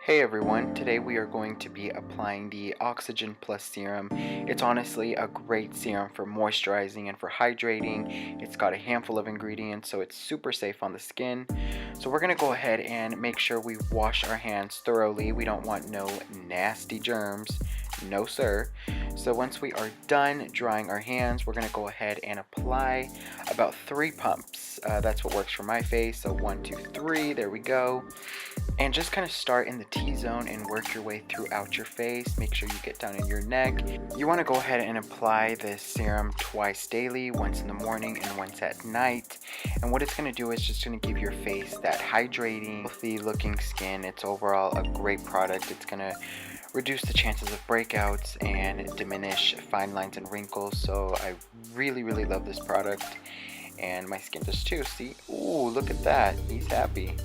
Hey everyone, today we are going to be applying the Oxygen Plus Serum. It's honestly a great serum for moisturizing and for hydrating. It's got a handful of ingredients, so it's super safe on the skin. So we're going to go ahead and make sure we wash our hands thoroughly. We don't want no nasty germs. No sir. So once we are done drying our hands, we're going to go ahead and apply about 3 pumps. That's what works for my face. So 1, 2, 3, there we go. And just kind of start in the T-zone and work your way throughout your face. Make sure you get down in your neck. You want to go ahead and apply this serum twice daily, once in the morning and once at night. And what it's going to do is just going to give your face that hydrating, healthy looking skin. It's overall a great product. It's going to reduce the chances of breakouts and diminish fine lines and wrinkles. So I really love this product. And my skin does too. See? Ooh, look at that. He's happy.